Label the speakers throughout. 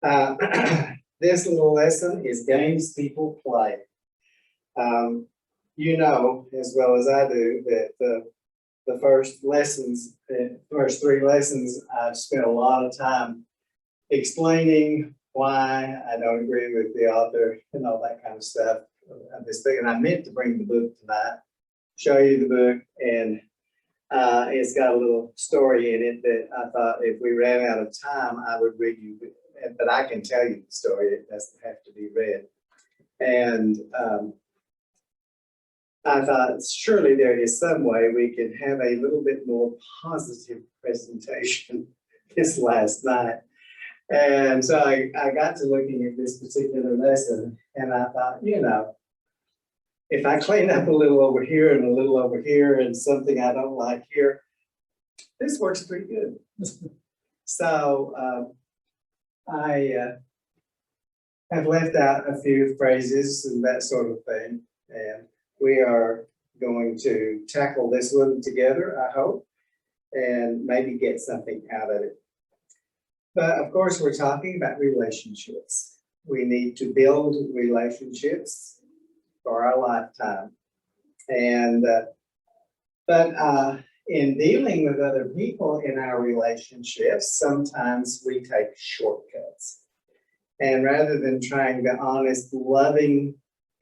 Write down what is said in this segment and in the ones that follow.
Speaker 1: Uh, this little lesson is games people play. You know as well as I do that the first three lessons, I've spent a lot of time explaining why I don't agree with the author and all that kind of stuff. I'm just thinking I meant to bring the book tonight, show you the book, and it's got a little story in it that I thought if we ran out of time, I would read you, but I can tell you the story. It doesn't have to be read. And I thought surely there is some way we can have a little bit more positive presentation this last night. And so I got to looking at this particular lesson and I thought, if I clean up a little over here and a little over here and something I don't like here, this works pretty good. So I have left out a few phrases and that sort of thing. And we are going to tackle this one together, I hope, and maybe get something out of it. But of course, we're talking about relationships. We need to build relationships for our lifetime. And but in dealing with other people in our relationships, sometimes we take shortcuts. And rather than trying the honest, loving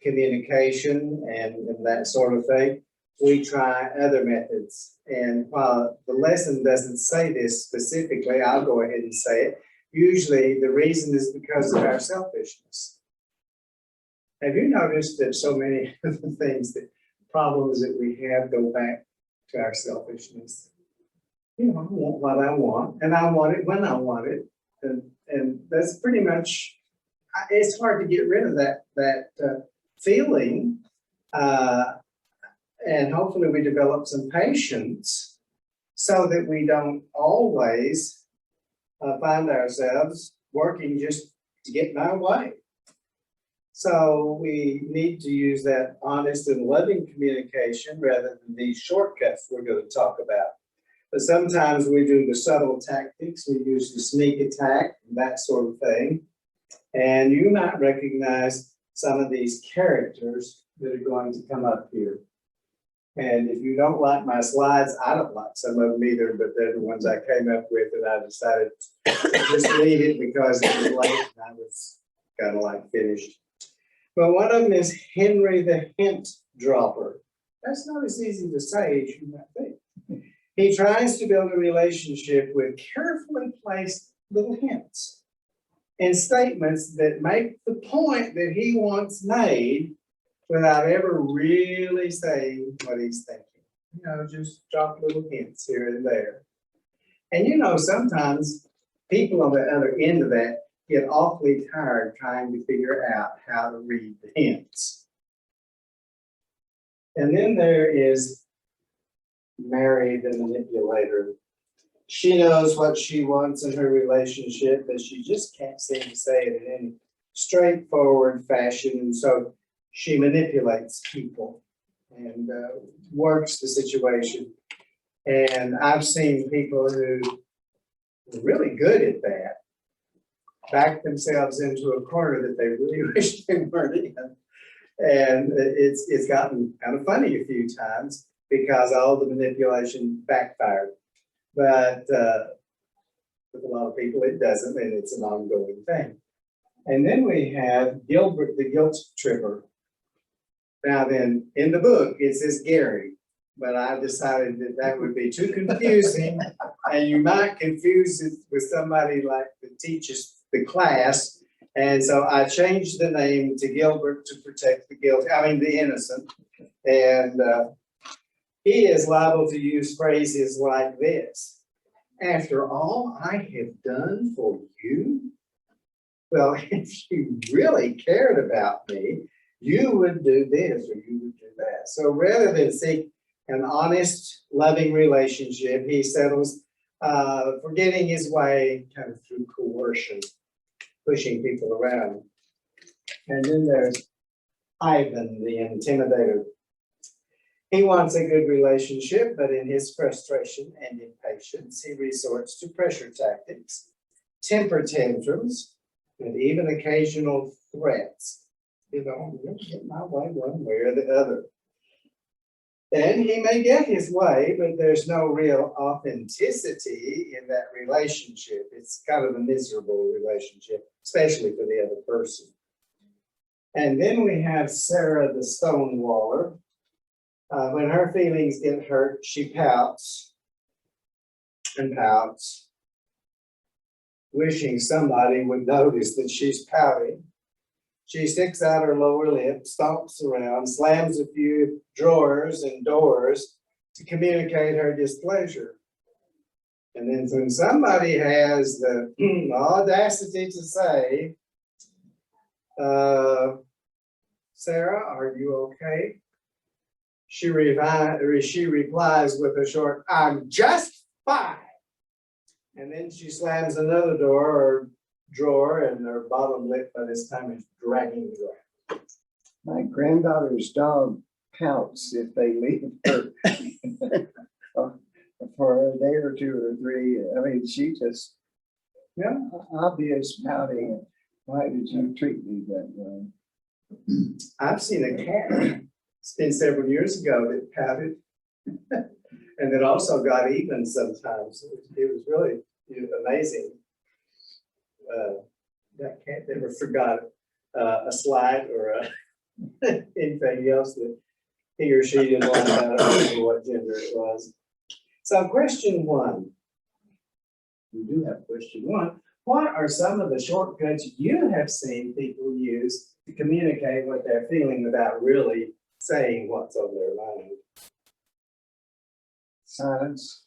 Speaker 1: communication and that sort of thing, we try other methods. And while the lesson doesn't say this specifically, I'll go ahead and say it. Usually the reason is because of our selfishness. Have you noticed that so many of the things, that problems that we have go back to our selfishness? I want what I want, and I want it when I want it. And that's pretty much, it's hard to get rid of that feeling. And hopefully we develop some patience so that we don't always find ourselves working just to get in our way. So we need to use that honest and loving communication rather than these shortcuts we're going to talk about. But sometimes we do the subtle tactics, we use the sneak attack, and that sort of thing. And you might recognize some of these characters that are going to come up here. And if you don't like my slides, I don't like some of them either, but they're the ones I came up with, and I decided to just leave it because it was late and I was kind of like finished. But one of them is Henry the Hint Dropper. That's not as easy to say as you might think. He tries to build a relationship with carefully placed little hints and statements that make the point that he wants made without ever really saying what he's thinking. Just drop little hints here and there. And sometimes people on the other end of that get awfully tired trying to figure out how to read the hints. And then there is Mary the manipulator. She knows what she wants in her relationship, but she just can't seem to say it in any straightforward fashion. And so she manipulates people and works the situation. And I've seen people who are really good at that back themselves into a corner that they really wish they weren't in. And it's gotten kind of funny a few times because all the manipulation backfired. But with a lot of people it doesn't, and it's an ongoing thing. And then we have Gilbert the guilt tripper. Now then, in the book, it says Gary, but I decided that would be too confusing, and you might confuse it with somebody like that teaches the class, and so I changed the name to Gilbert to protect the innocent, and he is liable to use phrases like this. After all I have done for you, well, if you really cared about me, you would do this or you would do that. So rather than seek an honest, loving relationship, he settles for getting his way kind of through coercion, pushing people around. And then there's Ivan, the intimidator. He wants a good relationship, but in his frustration and impatience, he resorts to pressure tactics, temper tantrums, and even occasional threats. You know, you'll get my way one way or the other. And he may get his way, but there's no real authenticity in that relationship. It's kind of a miserable relationship, especially for the other person. And then we have Sarah the stonewaller. When her feelings get hurt, she pouts and pouts, wishing somebody would notice that she's pouting. She sticks out her lower lip, stomps around, slams a few drawers and doors to communicate her displeasure. And then when somebody has the audacity to say, Sarah, are you okay? She replies with a short, I'm just fine. And then she slams another door or drawer, and her bottom lip by this time is dragging the ground.
Speaker 2: My granddaughter's dog pouts if they leave her for a day or two or three. I mean, she just,
Speaker 1: Yeah.
Speaker 2: obvious pouting. Why did you treat me that way?
Speaker 1: I've seen a cat, it's been several years ago, that pouted. And it also got even sometimes. It was really amazing. That cat never forgot a slight or anything else that he or she didn't like. I don't remember what gender it was. So question one. We do have question one. What are some of the shortcuts you have seen people use to communicate what they're feeling without really saying what's on their mind?
Speaker 2: Silence.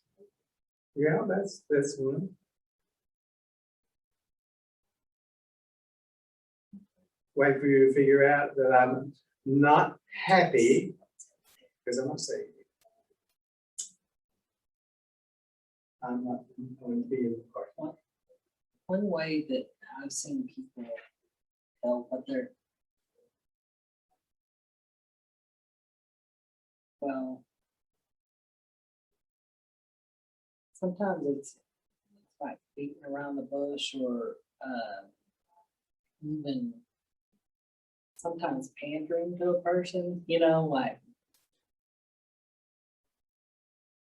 Speaker 1: Yeah, that's one. Wait for you to figure out that I'm not happy because I'm not saying it. I'm not going to be in the park.
Speaker 3: One way that I've seen people tell what they're, well, sometimes it's like beating around the bush or even sometimes pandering to a person, you know, like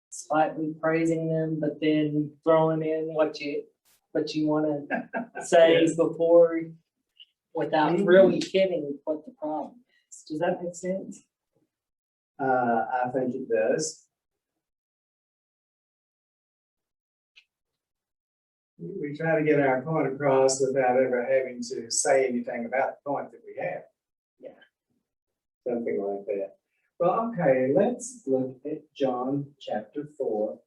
Speaker 3: slightly praising them, but then throwing in what you want to say before, without really getting what the problem is. Does that make sense?
Speaker 1: I think it does. We try to get our point across without ever having to say anything about the point that we have.
Speaker 3: Yeah.
Speaker 1: Something like that. Well, okay, let's look at John chapter 4,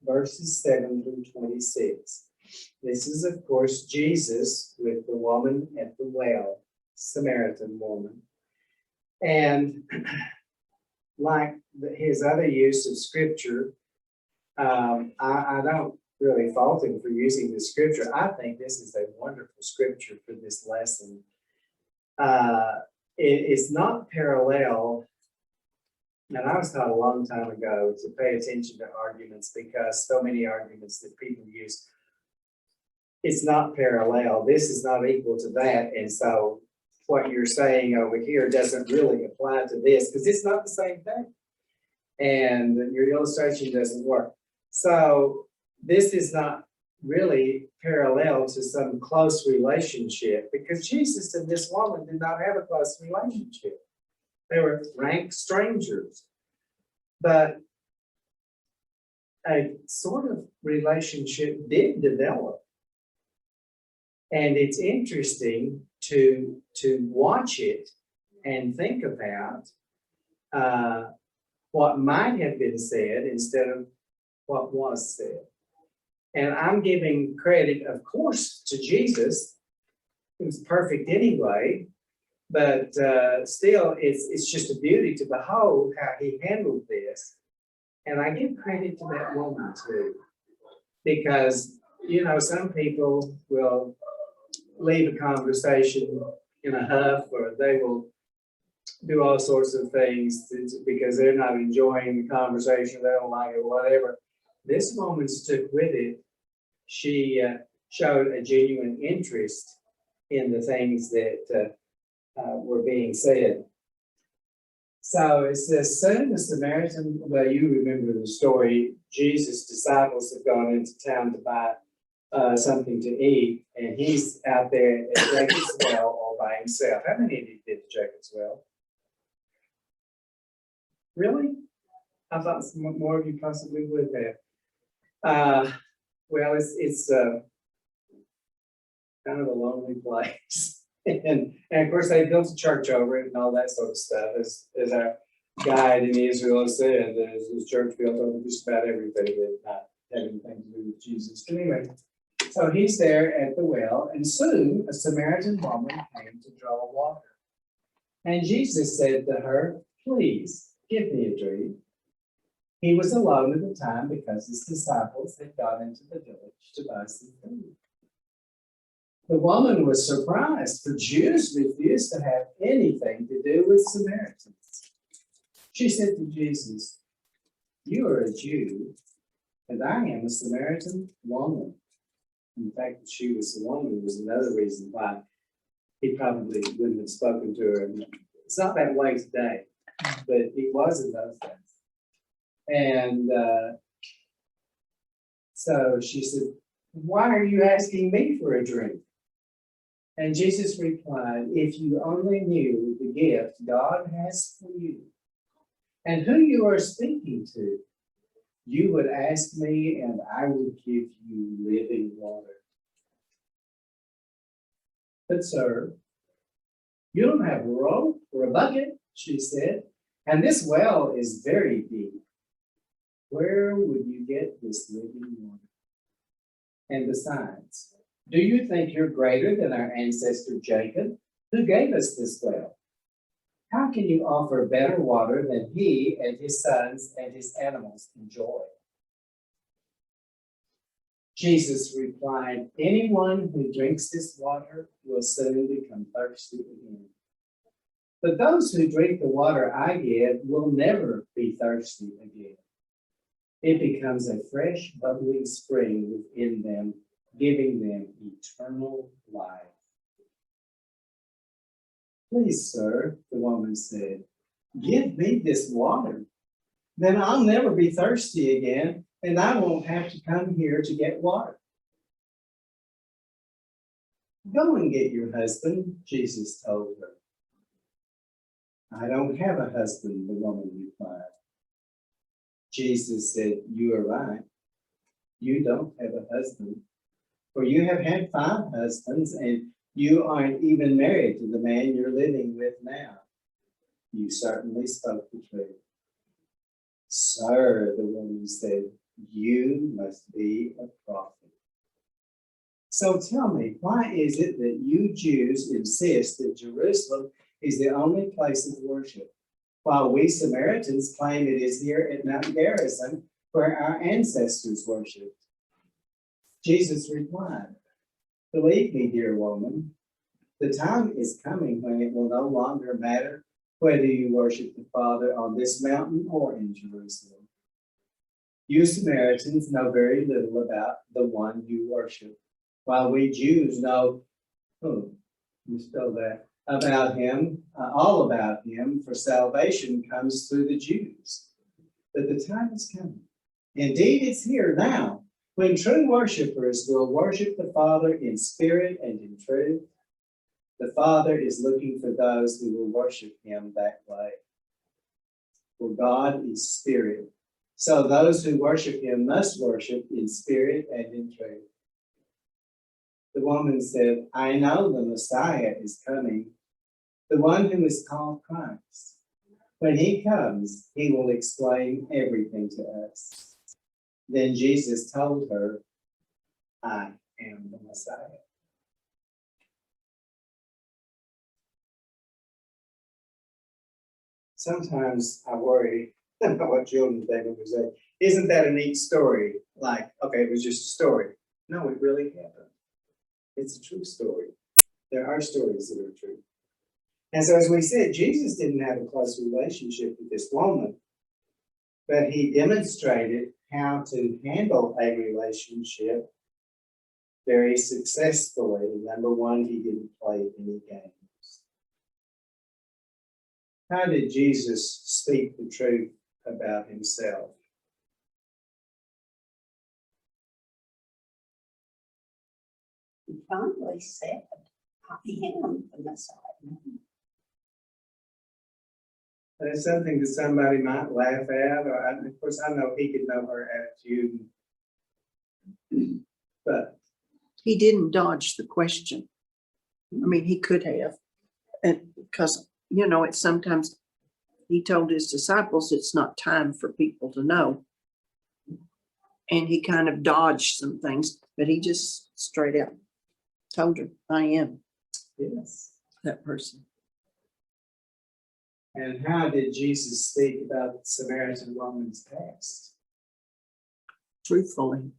Speaker 1: verses 7 through 26. This is, of course, Jesus with the woman at the well, Samaritan woman. And like his other use of scripture, I don't really fault him for using this scripture. I think this is a wonderful scripture for this lesson. It's not parallel, and I was taught a long time ago to pay attention to arguments because so many arguments that people use, it's not parallel. This is not equal to that, and so what you're saying over here doesn't really apply to this because it's not the same thing, and your illustration doesn't work. So this is not really parallel to some close relationship because Jesus and this woman did not have a close relationship. They were rank strangers, but a sort of relationship did develop. And it's interesting to watch it and think about what might have been said instead of what was said. And I'm giving credit, of course, to Jesus, who's perfect anyway, but still, it's just a beauty to behold how he handled this. And I give credit to that woman too, because, you know, some people will leave a conversation in a huff, or they will do all sorts of things because they're not enjoying the conversation, they don't like it, whatever. This woman stuck with it. She showed a genuine interest in the things that were being said. So it says, soon the Samaritan, well, you remember the story, Jesus' disciples have gone into town to buy something to eat, and he's out there at Jacob's Well all by himself. How many of you been to Jacob's Well? Really? I thought some more of you possibly would have. Well, it's kind of a lonely place. And of course, they built a church over it and all that sort of stuff. As our guide in Israel said, there's this church built over just about everything that not having anything to do with Jesus. Anyway, so he's there at the well, and soon a Samaritan woman came to draw water. And Jesus said to her, please give me a drink. He was alone at the time because his disciples had gone into the village to buy some food. The woman was surprised, for Jews refused to have anything to do with Samaritans. She said to Jesus, you are a Jew, and I am a Samaritan woman. In fact, that she was a woman was another reason why he probably wouldn't have spoken to her. It's not that way today, but it was in those days. And so she said, why are you asking me for a drink? And Jesus replied, if you only knew the gift God has for you and who you are speaking to, you would ask me and I would give you living water. But sir, you don't have a rope or a bucket, she said, and this well is very deep. Where would you get this living water? And besides, do you think you're greater than our ancestor Jacob, who gave us this well? How can you offer better water than he and his sons and his animals enjoy? Jesus replied, anyone who drinks this water will soon become thirsty again. But those who drink the water I give will never be thirsty again. It becomes a fresh, bubbling spring within them, giving them eternal life. Please, sir, the woman said, give me this water. Then I'll never be thirsty again, and I won't have to come here to get water. Go and get your husband, Jesus told her. I don't have a husband, the woman replied. Jesus said, you are right. You don't have a husband. For you have had 5 husbands, and you aren't even married to the man you're living with now. You certainly spoke the truth. Sir, the woman said, you must be a prophet. So tell me, why is it that you Jews insist that Jerusalem is the only place of worship, while we Samaritans claim it is here at Mount Gerizim, where our ancestors worshipped? Jesus replied, believe me, dear woman, the time is coming when it will no longer matter whether you worship the Father on this mountain or in Jerusalem. You Samaritans know very little about the one you worship, while we Jews know, about him, all about him, for salvation comes through the Jews. But the time is coming. Indeed, it's here now, when true worshipers will worship the Father in spirit and in truth. The Father is looking for those who will worship him that way. For God is spirit, so those who worship him must worship in spirit and in truth. The woman said, I know the Messiah is coming, the one who is called Christ. When he comes, he will explain everything to us. Then Jesus told her, I am the Messiah. Sometimes I worry about what children think when we say, isn't that a neat story? Like, okay, it was just a story. No, it really happened. It's a true story. There are stories that are true. And so as we said, Jesus didn't have a close relationship with this woman, but he demonstrated how to handle a relationship very successfully. Number one, he didn't play any games. How did Jesus speak the truth about himself?
Speaker 4: He finally said, I am the Messiah.
Speaker 1: That's something that somebody might laugh at, or of course, I know he could know her attitude. But
Speaker 5: He didn't dodge the question. I mean, he could have. And because, it's sometimes he told his disciples it's not time for people to know. And he kind of dodged some things, but he just straight out told her, I am
Speaker 1: yes.
Speaker 5: that person.
Speaker 1: And how did Jesus speak about the Samaritan woman's past?
Speaker 5: Truthfully.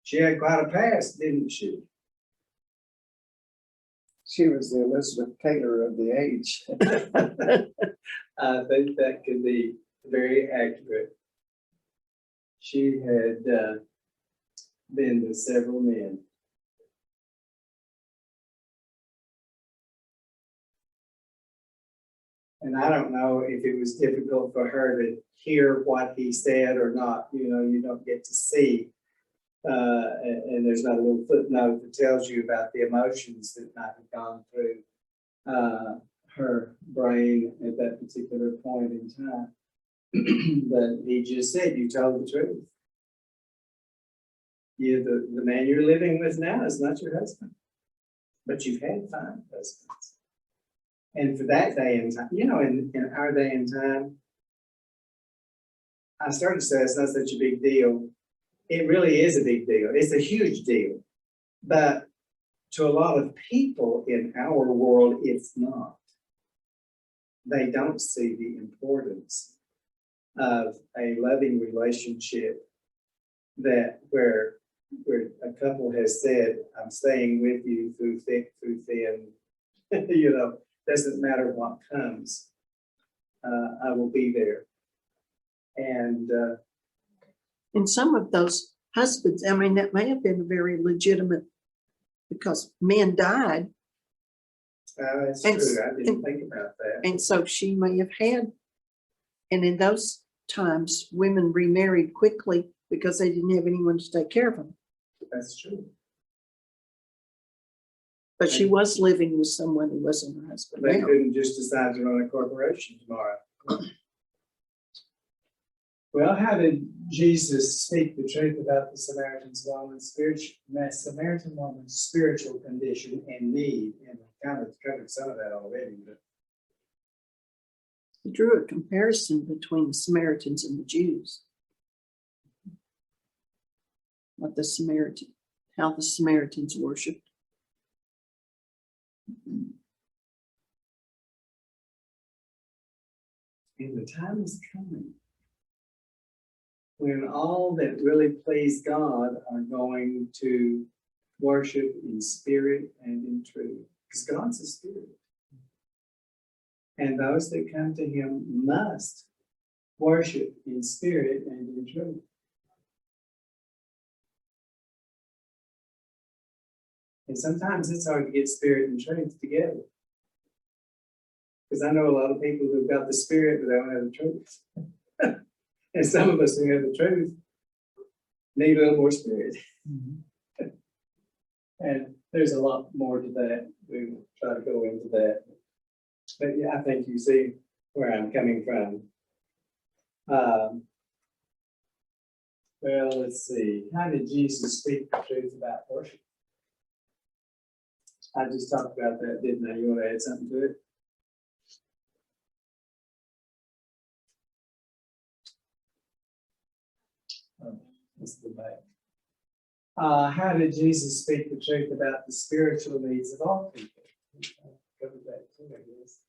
Speaker 1: She had quite a past, didn't she?
Speaker 2: She was the Elizabeth Taylor of the age.
Speaker 1: I think that could be very accurate. She had been with several men. And I don't know if it was difficult for her to hear what he said or not. You don't get to see. And there's not a little footnote that tells you about the emotions that might have gone through her brain at that particular point in time. But he just said, you told the truth. The man you're living with now is not your husband, but you've had 5 husbands. And for that day and time, in our day and time, I started to say it's not such a big deal. It really is a big deal. It's a huge deal. But to a lot of people in our world, it's not. They don't see the importance of a loving relationship where a couple has said, I'm staying with you through thick, through thin, doesn't matter what comes. I will be there.
Speaker 5: And some of those husbands, I mean, that may have been very legitimate because men died.
Speaker 1: That's
Speaker 5: And-
Speaker 1: true. I didn't think about that.
Speaker 5: And so she may have had, and in those times, women remarried quickly because they didn't have anyone to take care of them.
Speaker 1: That's true.
Speaker 5: But she was living with someone who wasn't her husband.
Speaker 1: They
Speaker 5: now.
Speaker 1: couldn't just decide to run a corporation tomorrow. Well, how did Jesus speak the truth about the Samaritan woman's spiritual condition and need? And we kind of covered some of that already, but
Speaker 5: He drew a comparison between the Samaritans and the Jews. How the Samaritans worshiped.
Speaker 1: and the time is coming when all that really please God are going to worship in spirit and in truth. Because God's a spirit. And those that come to him must worship in spirit and in truth. And sometimes it's hard to get spirit and truth together. Because I know a lot of people who've got the spirit, but they don't have the truth. And some of us who have the truth need a little more spirit. And there's a lot more to that. We will try to go into that. But yeah, I think you see where I'm coming from. Well, let's see. How did Jesus speak the truth about worship? I just talked about that, didn't I? You want to add something to it? Let's go back. How did Jesus speak the truth about the spiritual needs of all people? Covered that too, I guess.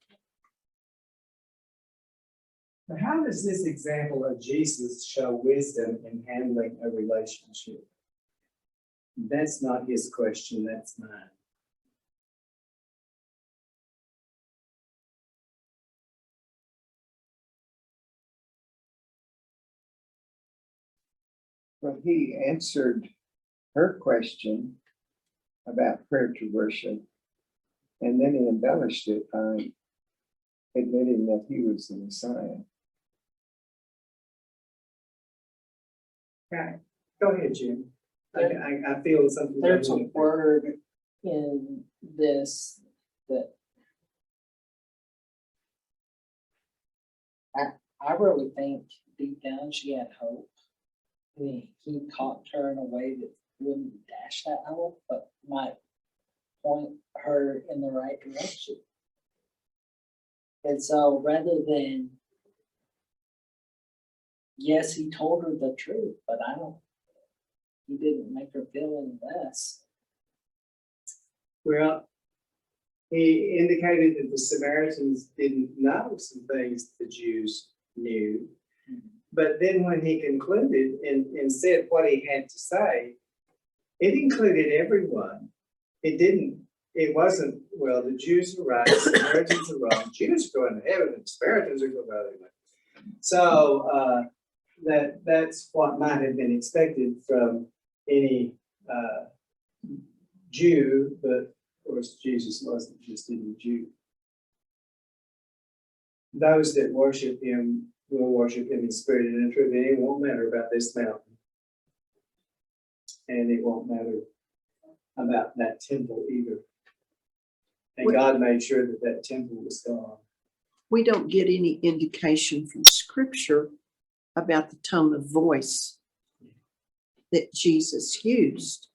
Speaker 1: Now, how does this example of Jesus show wisdom in handling a relationship? That's not his question, that's mine.
Speaker 2: Well, he answered her question about prayer to worship. And then he embellished it by admitting that he was the Messiah.
Speaker 1: Right. Go ahead, Jim. I feel something.
Speaker 3: There's a word in this that I really think deep down she had hope. He talked to her in a way that wouldn't dash that hope, but might point her in the right direction. And so rather than, yes, he told her the truth, but he didn't make her feel any less.
Speaker 1: Well, he indicated that the Samaritans didn't know some things the Jews knew. But then when he concluded and said what he had to say, it included everyone. It wasn't, well, the Jews are right, the Samaritans are wrong, Jews are going to heaven, and Samaritans are going to heaven. So that's what might have been expected from any Jew, but of course Jesus wasn't just any Jew. Those that worship him will worship him in spirit and in truth, and it won't matter about this mountain. And it won't matter about that temple either. And God made sure that that temple was gone.
Speaker 5: We don't get any indication from scripture about the tone of voice that Jesus used.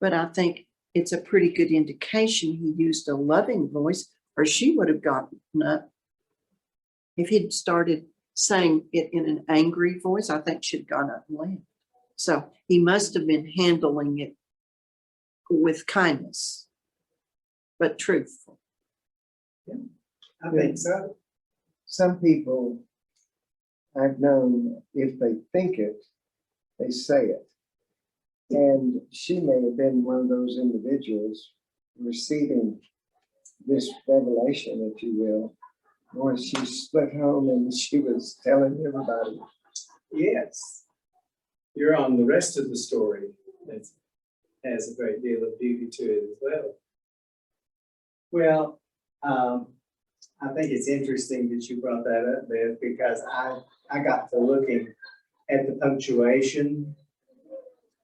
Speaker 5: But I think it's a pretty good indication he used a loving voice, or she would have gotten up. If he'd started saying it in an angry voice, I think she'd gone up and left. So he must have been handling it with kindness, but truthful.
Speaker 1: I think so.
Speaker 2: Some people I've known, if they think it, they say it. And she may have been one of those individuals receiving this revelation, if you will, or she split home and she was telling everybody.
Speaker 1: Yes. You're on the rest of the story. That has a great deal of beauty to it as well. Well, I think it's interesting that you brought that up, Beth, because I got to looking at the punctuation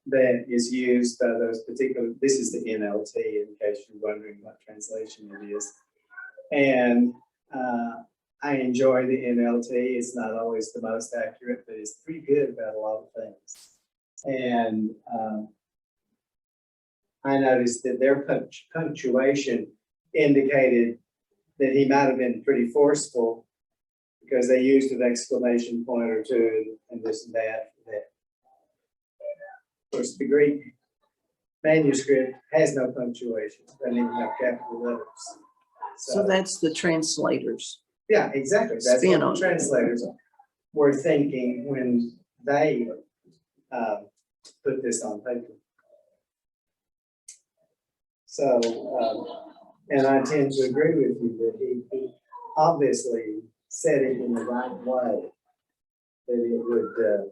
Speaker 1: that is used by those particular, this is the NLT in case you're wondering what translation it is. And I enjoy the NLT. It's not always the most accurate, but it's pretty good about a lot of things. And I noticed that their punctuation indicated that he might have been pretty forceful because they used an exclamation point or two and this and that. Of course, the Greek manuscript has no punctuation, doesn't even have capital letters.
Speaker 5: So that's the translators.
Speaker 1: Yeah, exactly. That's
Speaker 5: Spin
Speaker 1: what
Speaker 5: on
Speaker 1: the
Speaker 5: it.
Speaker 1: translators were thinking when they put this on paper. So, and I tend to agree with you that he obviously said it in the right way, that it would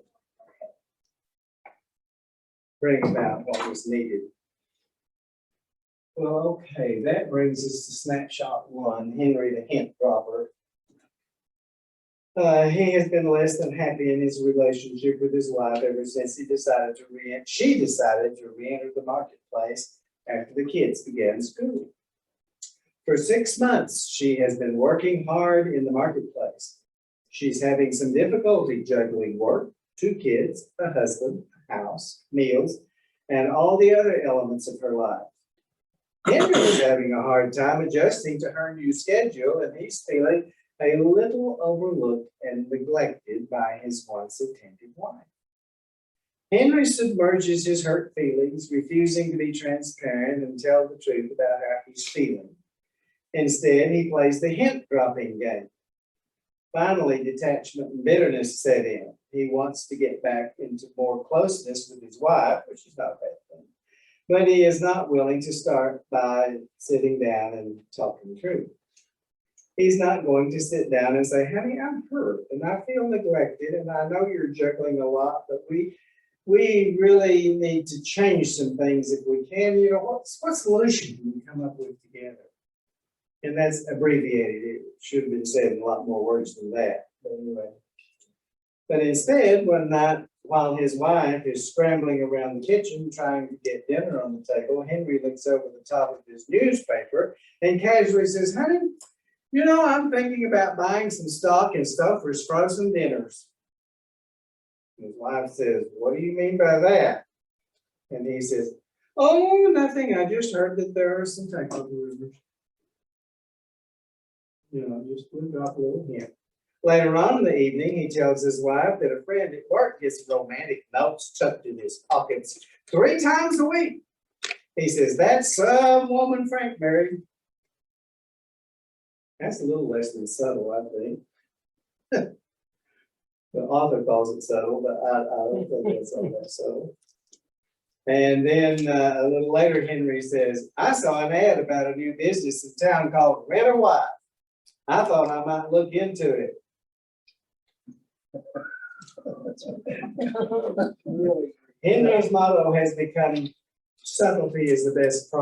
Speaker 1: bring about what was needed. Well, okay, that brings us to snapshot one, Henry the hint dropper. He has been less than happy in his relationship with his wife ever since she decided to re-enter the marketplace after the kids began school. For 6 months, she has been working hard in the marketplace. She's having some difficulty juggling work, 2 kids, a husband, a house, meals, and all the other elements of her life. Henry is having a hard time adjusting to her new schedule, and he's feeling a little overlooked and neglected by his once attentive wife. Henry submerges his hurt feelings, refusing to be transparent and tell the truth about how he's feeling. Instead, he plays the hint dropping game. Finally, detachment and bitterness set in. He wants to get back into more closeness with his wife, which is not a bad thing. But he is not willing to start by sitting down and talking truth. He's not going to sit down and say, honey, I'm hurt and I feel neglected and I know you're juggling a lot, but we we really need to change some things if we can, you know, what solution can we come up with together? And that's abbreviated, it should have been said in a lot more words than that, but anyway. But instead, one night, while his wife is scrambling around the kitchen trying to get dinner on the table, Henry looks over the top of his newspaper and casually says, honey, you know, I'm thinking about buying some stock and stuff for frozen dinners. His wife says, what do you mean by that? And he says, oh, nothing. I just heard that there are some takeover rumors. You know, just we'll drop a little hint. Later on in the evening, he tells his wife that a friend at work gets romantic notes tucked in his pockets 3 times a week. He says, that's some woman Frank married. That's a little less than subtle, I think. The author calls it subtle, but I don't think it's all that subtle. And then a little later, Henry says, I saw an ad about a new business in town called Rent a Wife. I thought I might look into it. Henry's motto has become subtlety is the best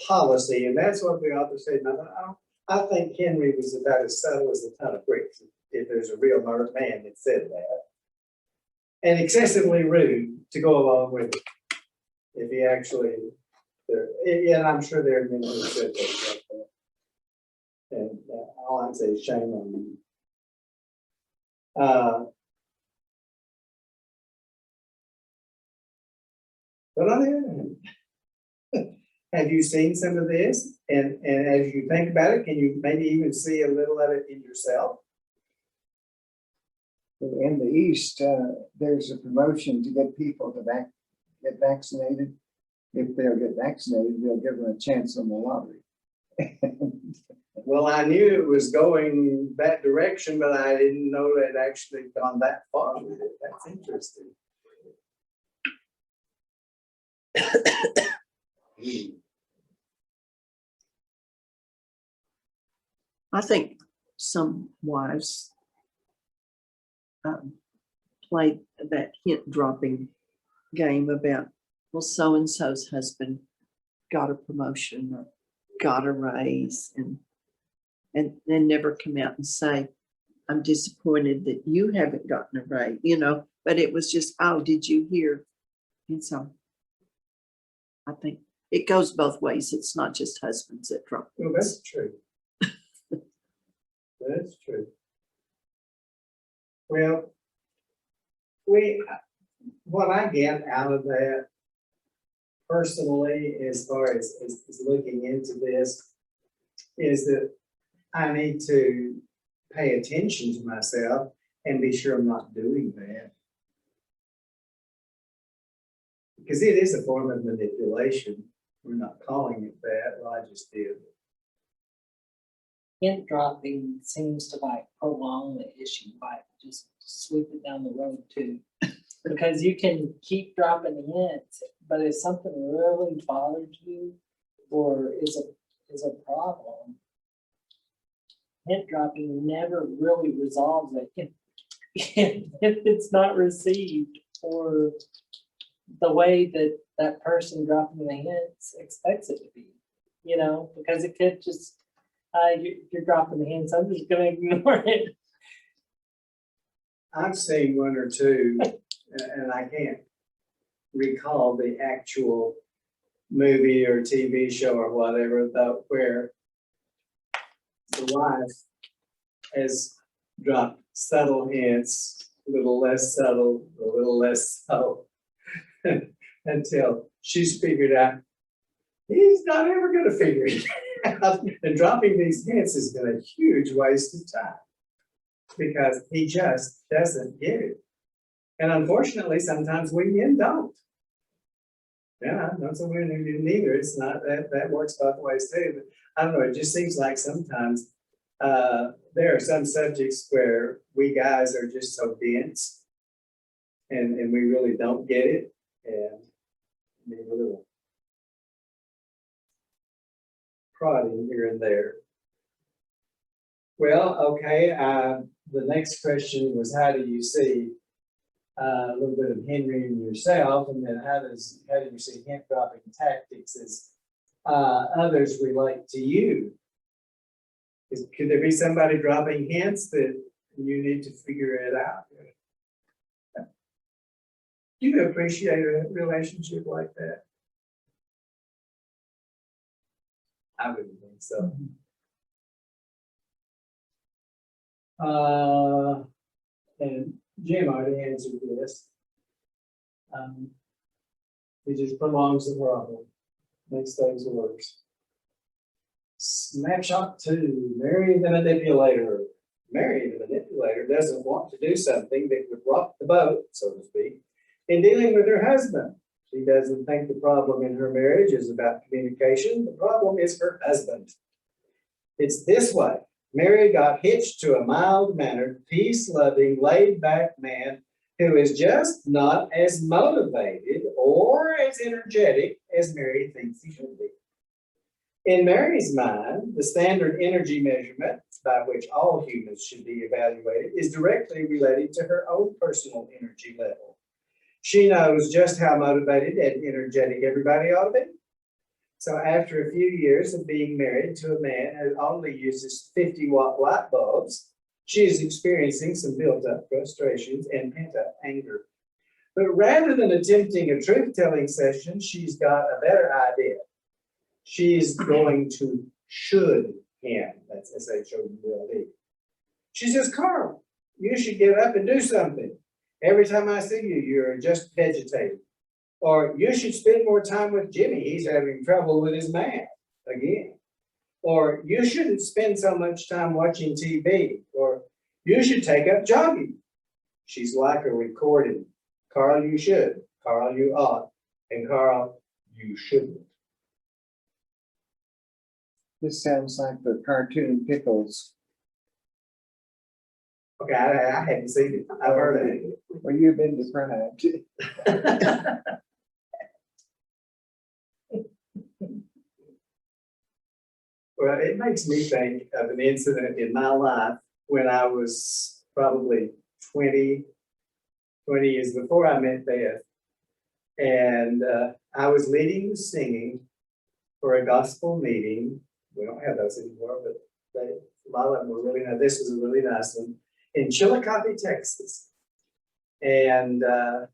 Speaker 1: policy, and that's what the author said. Now, I think Henry was about as subtle as a ton of bricks, if there's a real man that said that. And excessively rude to go along with it. If he actually, yeah, and I'm sure there are many who said things like that. And all I'd say is shame on you. But on the other hand, have you seen some of this? And as you think about it, can you maybe even see a little of it in yourself?
Speaker 2: In the East, there's a promotion to get people to get vaccinated. If they'll get vaccinated, they'll give them a chance on the lottery.
Speaker 1: Well, I knew it was going that direction, but I didn't know it had actually gone that far with it. That's interesting.
Speaker 5: I think some wives play that hint dropping game about, well, so-and-so's husband got a promotion or got a raise and then never come out and say, I'm disappointed that you haven't gotten a raise, you know, but it was just, oh, did you hear? And so I think it goes both ways. It's not just husbands that drop.
Speaker 1: Well, that's true. That's true. Well, what I get out of that personally, as far as looking into this, is that I need to pay attention to myself and be sure I'm not doing that. Because it is a form of manipulation. We're not calling it that, well, I just did.
Speaker 3: Hint dropping seems to like prolong the issue, like just sweep it down the road too. Because you can keep dropping hints, but if something really bothers you or is a problem, hint dropping never really resolves it. If it's not received or the way that that person dropping the hints expects it to be, you know, because it could just, you're dropping the hints, I'm just gonna ignore it.
Speaker 1: I've seen one or two, and I can't recall the actual movie or TV show or whatever, though, where the wife has dropped subtle hints, a little less subtle, until she's figured out he's not ever going to figure it out. And dropping these hints has been a huge waste of time because he just doesn't get it. And unfortunately, sometimes we men don't. Yeah, not so many who didn't either. It's not that works both ways too. But I don't know. It just seems like sometimes there are some subjects where we guys are just so dense, and we really don't get it, and need a little prodding here and there. Well, okay. The next question was, how do you see? a little bit of Henry and yourself, and then how do you see hint dropping tactics as others relate to you? Could there be somebody dropping hints that you need to figure it out? Do you appreciate a relationship like that? I wouldn't think so. And Jim already answered this. It just prolongs the problem, makes things worse. Snapshot 2, Mary the manipulator. Mary the manipulator doesn't want to do something that would rock the boat, so to speak, in dealing with her husband. She doesn't think the problem in her marriage is about communication. The problem is her husband. It's this way. Mary got hitched to a mild-mannered, peace-loving, laid-back man who is just not as motivated or as energetic as Mary thinks he should be. In Mary's mind, the standard energy measurement by which all humans should be evaluated is directly related to her own personal energy level. She knows just how motivated and energetic everybody ought to be. So after a few years of being married to a man who only uses 50-watt light bulbs, she is experiencing some built-up frustrations and pent-up anger. But rather than attempting a truth-telling session, she's got a better idea. She's going to should him. That's S-H-O-U-L-D. She says, Carl, you should get up and do something. Every time I see you, you're just vegetating. Or you should spend more time with Jimmy. He's having trouble with his math again. Or you shouldn't spend so much time watching TV. Or you should take up jogging. She's like a recording. Carl, you should. Carl, you ought. And Carl, you shouldn't.
Speaker 2: This sounds like the cartoon Pickles.
Speaker 1: Okay, I hadn't seen it. I've heard of it.
Speaker 2: Well, you've been deprived.
Speaker 1: Well, it makes me think of an incident in my life when I was probably 20 years before I met Beth. And I was leading the singing for a gospel meeting. We don't have those anymore, but a lot of them were really nice. This was a really nice one in Chillicothe, Texas. And Brother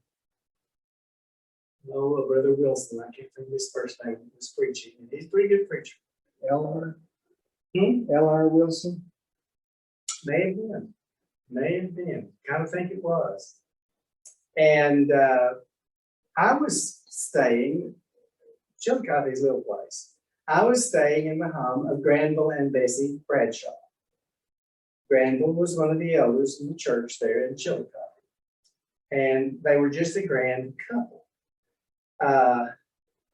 Speaker 1: Wilson, I can't think of his first name, was preaching. And he's a pretty good preacher.
Speaker 2: L.R.
Speaker 1: Hmm?
Speaker 2: L.R. Wilson.
Speaker 1: May have been, kind of think it was. And I was staying, Chillicothe's little place. I was staying in the home of Granville and Bessie Bradshaw. Granville was one of the elders in the church there in Chillicothe. And they were just a grand couple.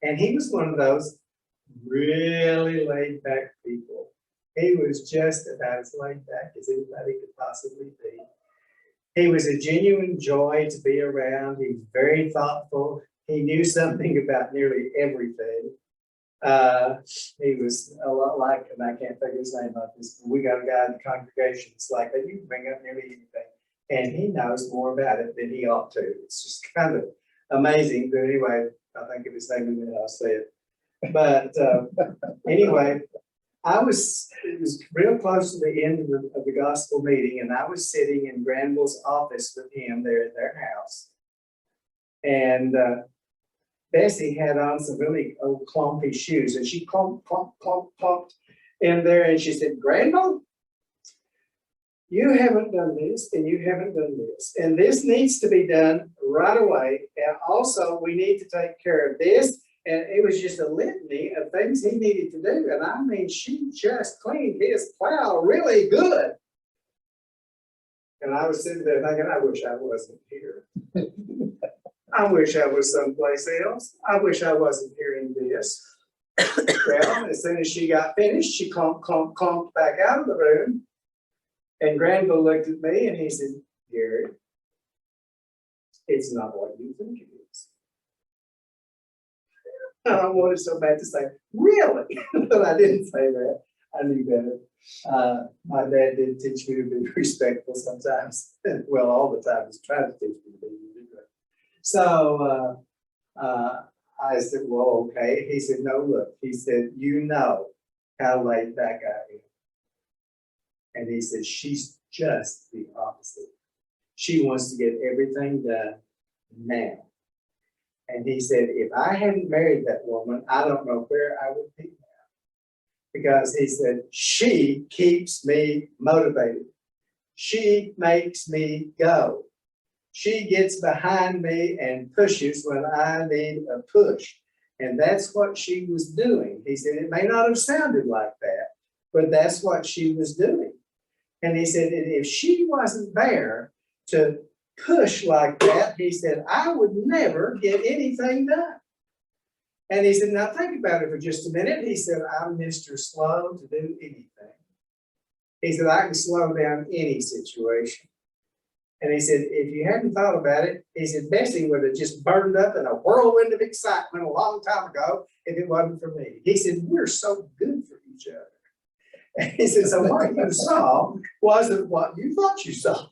Speaker 1: And he was one of those really laid back people. He was just about as laid back as anybody could possibly be. He was a genuine joy to be around. He was very thoughtful. He knew something about nearly everything. He was a lot like, and I can't think of his name about this, but we got a guy in the congregation that's like that. You can bring up nearly anything, and he knows more about it than he ought to. It's just kind of amazing. But anyway, I'll think of his name and then I'll say it. But anyway, it was real close to the end of the gospel meeting, and I was sitting in Granville's office with him there at their house. And Bessie had on some really old clumpy shoes, and she clumped in there, and she said, Granville, you haven't done this, and you haven't done this, and this needs to be done right away. And also, we need to take care of this. And it was just a litany of things he needed to do. And I mean, she just cleaned his plow really good. And I was sitting there thinking, I wish I wasn't here. I wish I was someplace else. I wish I wasn't hearing this. Well, as soon as she got finished, she clumped back out of the room. And Granville looked at me and he said, Gary, it's not what you think it is. I wanted so bad to say, really? But I didn't say that. I knew better. My dad did teach me to be respectful sometimes. Well, all the time. He's trying to teach me to be So, I said, well, okay. He said, no, look, he said, you know how laid back I am. And he said, she's just the opposite. She wants to get everything done now. And he said, if I hadn't married that woman, I don't know where I would be now. Because he said, she keeps me motivated. She makes me go. She gets behind me and pushes when I need a push. And that's what she was doing. He said, it may not have sounded like that, but that's what she was doing. And he said, and if she wasn't there to push like that, he said, I would never get anything done. And he said, now think about it for just a minute. He said, I'm Mr. Slow to do anything. He said, I can slow down any situation. And he said, if you hadn't thought about it, he said, Bessie would have just burned up in a whirlwind of excitement a long time ago if it wasn't for me. He said, we're so good for each other. And he said, so what you saw wasn't what you thought you saw.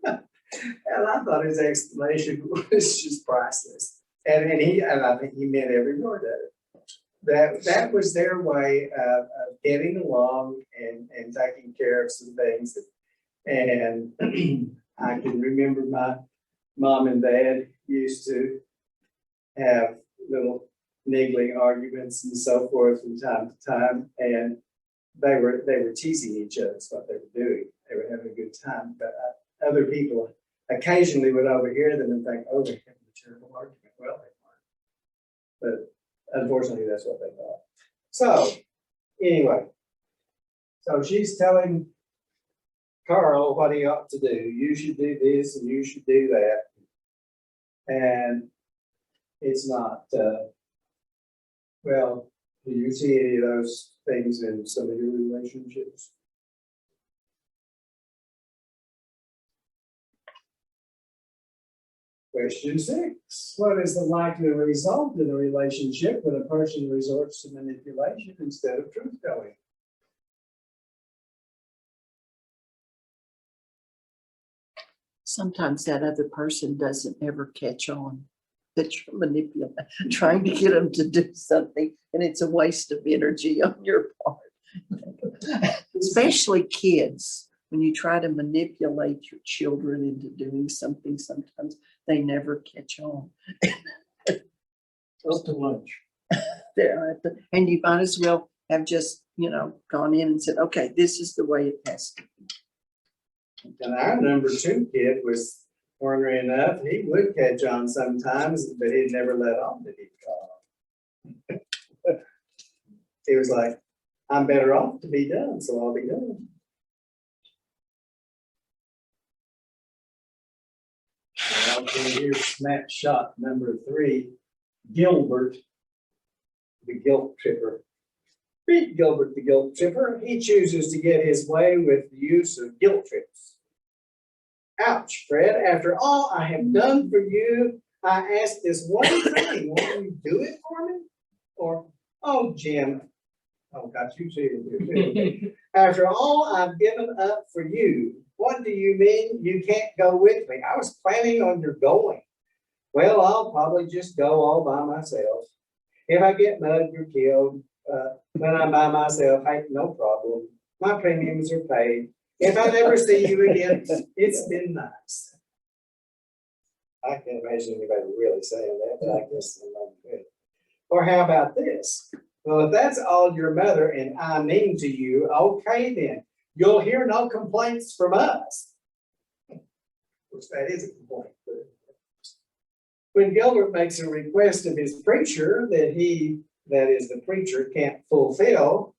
Speaker 1: And I thought his explanation was just priceless. And I think he meant every word of it. That was their way of getting along and taking care of some things. And I can remember my mom and dad used to have little niggling arguments and so forth from time to time. And they were teasing each other. That's what they were doing. They were having a good time. But other people occasionally would overhear them and think, oh, they're having a terrible argument. Well, they weren't. But unfortunately, that's what they thought. So anyway, so she's telling Carl what he ought to do. You should do this and you should do that. And it's not, well, do you see any of those things in some of your relationships? Question 6. What is the likely result in a relationship when a person resorts to manipulation instead of truth telling?
Speaker 5: Sometimes that other person doesn't ever catch on that you're manipulating, trying to get them to do something, and it's a waste of energy on your part. Especially kids, when you try to manipulate your children into doing something, sometimes they never catch on.
Speaker 1: Up to lunch.
Speaker 5: And you might as well have just, gone in and said, okay, this is the way it has to be.
Speaker 1: And our number 2 kid was ornery enough. He would catch on sometimes, but he'd never let on that he'd caught on. He was like, I'm better off to be done, so I'll be done. Okay, here's snapshot number 3. Gilbert, the guilt tripper. Read Gilbert, the guilt tripper. He chooses to get his way with the use of guilt trips. Ouch, Fred, after all I have done for you, I ask this one thing, won't you do it for me? Or, oh, Jim, oh, got you too. After all I've given up for you, what do you mean you can't go with me? I was planning on your going. Well, I'll probably just go all by myself. If I get mugged or killed, when I'm by myself, hey, no problem. My premiums are paid. If I never see you again, it's been nice. I can't imagine anybody really saying that, but I guess I'm not good. Or how about this? Well, if that's all your mother and I mean to you, okay then. You'll hear no complaints from us. Of course, that is a complaint. When Gilbert makes a request of his preacher that the preacher, can't fulfill,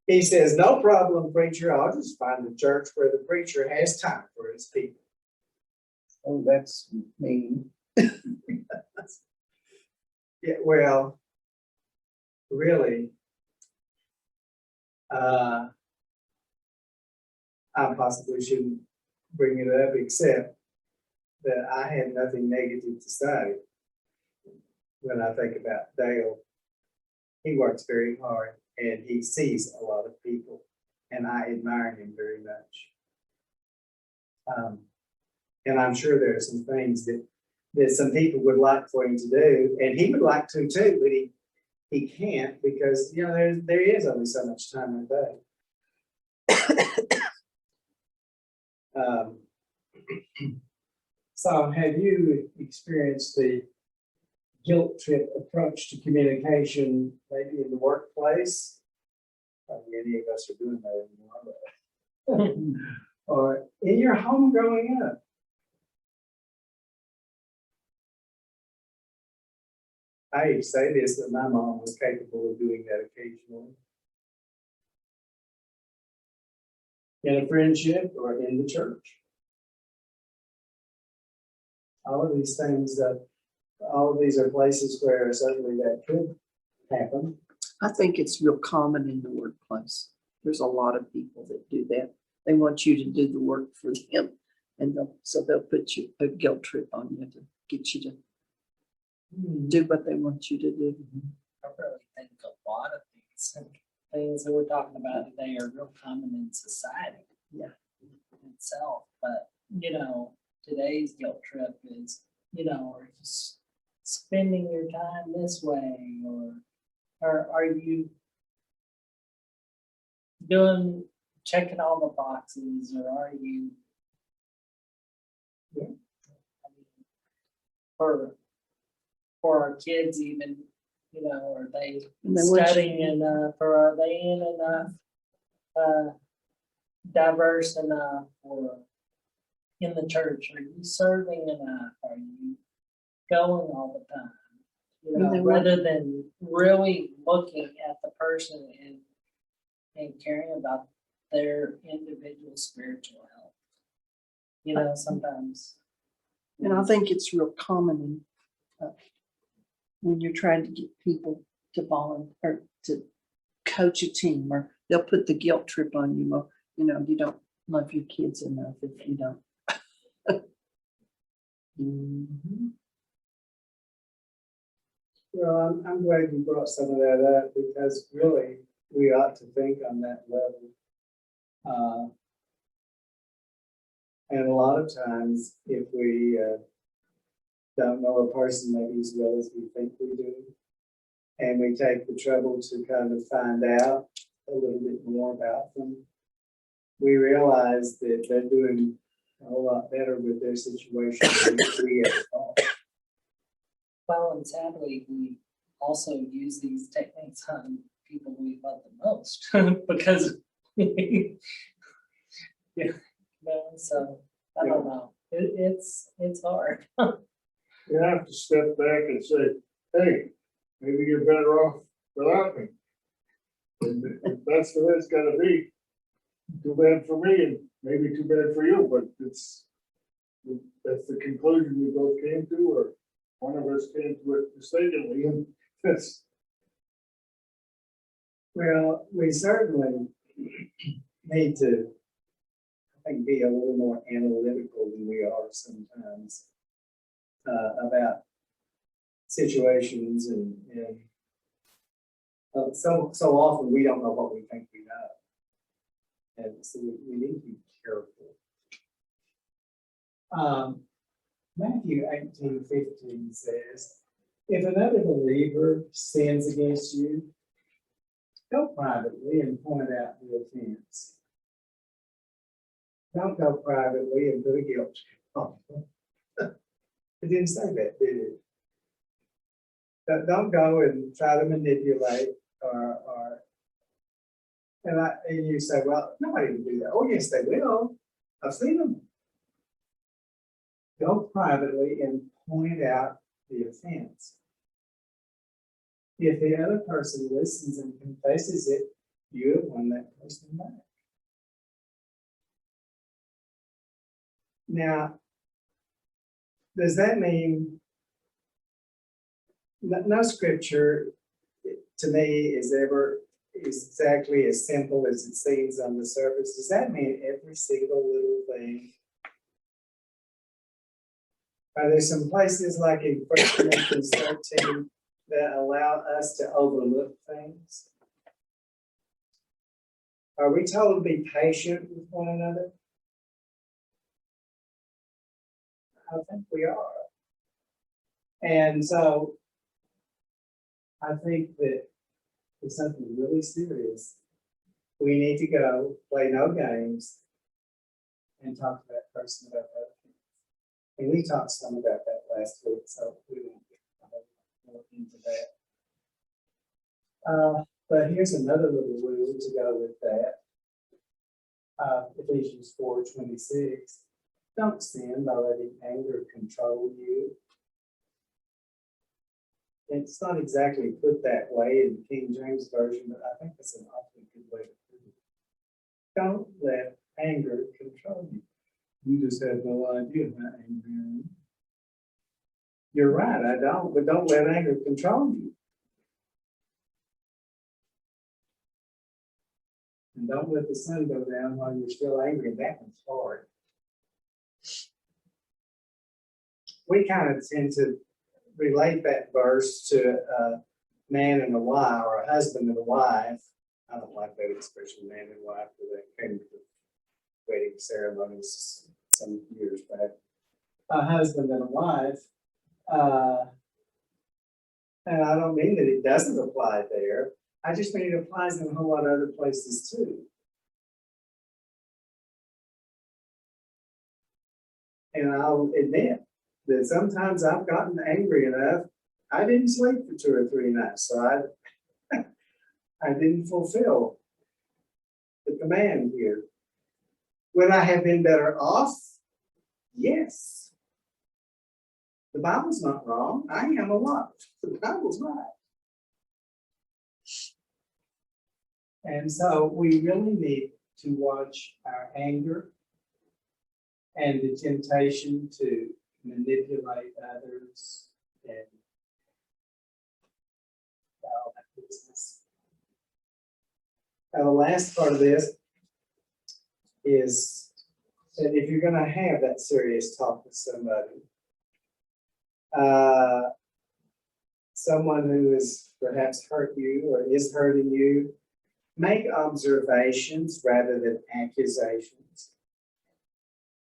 Speaker 1: he says, no problem, preacher. I'll just find a church where the preacher has time for his people.
Speaker 2: Oh, that's mean.
Speaker 1: Yeah, well, really, I possibly shouldn't bring it up, except that I had nothing negative to say when I think about Dale. He works very hard and he sees a lot of people, and I admire him very much. And I'm sure there are some things that that some people would like for him to do, and he would like to too, but he can't because, you know, there is only so much time in a day. So have you experienced the guilt trip approach to communication, maybe in the workplace? Probably any of us are doing that anymore, but or in your home growing up? I hate to say this, but my mom was capable of doing that occasionally. In a friendship or in the church. All of these things, all of these are places where certainly that could happen.
Speaker 5: I think it's real common in the workplace. There's a lot of people that do that. They want you to do the work for them, and so they'll put you a guilt trip on you to get you to do what they want you to do.
Speaker 3: I really think a lot of things that we're talking about today are real common in society.
Speaker 5: Yeah.
Speaker 3: Itself, but you know, today's guilt trip is, you know, are you spending your time this way, or are you checking all the boxes, or are you? Yeah. I mean, for our kids even, you know, are they
Speaker 5: And they want you-
Speaker 3: studying enough, or are they in enough, diverse enough, or in the church? Are you serving enough? Are you going all the time? You
Speaker 5: And they
Speaker 3: know,
Speaker 5: want-
Speaker 3: rather than really looking at the person and caring about their individual spiritual health. You know, sometimes.
Speaker 5: And I think it's real common in, when you're trying to get people to volunteer or to coach a team, or they'll put the guilt trip on you. Well, you know, you don't love your kids enough if you don't.
Speaker 1: Well, I'm glad you brought some of that up because really we ought to think on that level. And a lot of times if we don't know a person maybe as well as we think we do, and we take the trouble to kind of find out a little bit more about them, we realize that they're doing a whole lot better with their situation than we ever thought.
Speaker 3: Well, and sadly, we also use these techniques on people we love the most because, yeah, you know, so I don't know. It's hard.
Speaker 6: You have to step back and say, hey, maybe you're better off without me. And if that's the way it's gotta be, too bad for me and maybe too bad for you, but that's the conclusion we both came to, or one of us came to it mistakenly, and that's.
Speaker 1: Well, we certainly need to, I think, be a little more analytical than we are sometimes about situations and so often we don't know what we think we know. And so we need to be careful. Matthew 18:15 says, if another believer sins against you, go privately and point out the offense. Don't go privately and put a guilt on them. It didn't say that, did it? Don't go and try to manipulate and you say, well, nobody will do that. Oh, yes, they will. I've seen them. Go privately and point out the offense. If the other person listens and confesses it, you have won that person back. Now, does that mean no scripture to me is exactly as simple as it seems on the surface? Does that mean every single little thing? Are there some places like in 1 Corinthians 13 that allow us to overlook things? Are we told to be patient with one another? I think we are. And so I think that it's something really serious. We need to go play no games and talk to that person about that. And we talked some about that last week, so we won't get more into that. But here's another little rule to go with that. Ephesians 4:26. Don't sin by letting anger control you. It's not exactly put that way in the King James Version, but I think it's an awfully good way to put it. Don't let anger control you. You just have no idea how angry I am. You're right, I don't, but don't let anger control you. And don't let the sun go down while you're still angry. That one's hard. We kind of tend to relate that verse to a man and a wife, or a husband and a wife. I don't like that expression, man and wife, because that came to the wedding ceremonies some years back. A husband and a wife. And I don't mean that it doesn't apply there. I just mean it applies in a whole lot of other places too. And I'll admit that sometimes I've gotten angry enough, I didn't sleep for 2 or 3 nights, so I didn't fulfill the command here. Would I have been better off? Yes. The Bible's not wrong. I am a lot. The Bible's right. And so we really need to watch our anger and the temptation to manipulate others and all that business. Now, the last part of this is that if you're going to have that serious talk with somebody, someone who has perhaps hurt you or is hurting you, make observations rather than accusations.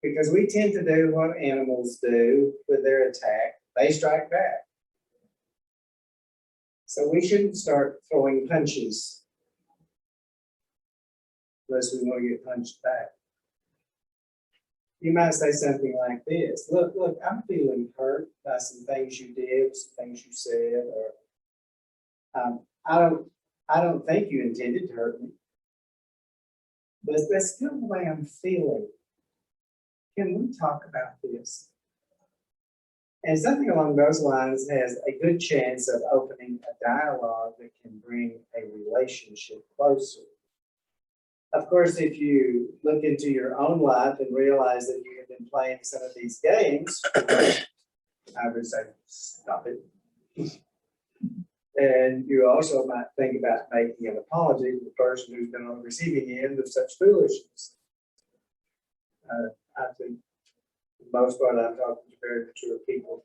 Speaker 1: Because we tend to do what animals do with their attack. They strike back. So we shouldn't start throwing punches unless we want to get punched back. You might say something like this: look, I'm feeling hurt by some things you did, some things you said, or I don't think you intended to hurt me, but that's still the way I'm feeling. Can we talk about this? And something along those lines has a good chance of opening a dialogue that can bring a relationship closer. Of course, if you look into your own life and realize that you have been playing some of these games, I would say, stop it. And you also might think about making an apology to the person who's been on the receiving end of such foolishness. I think for the most part, I'm talking to very mature people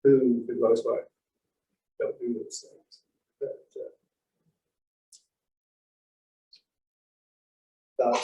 Speaker 1: who, for the most part, don't do those things. But, thoughts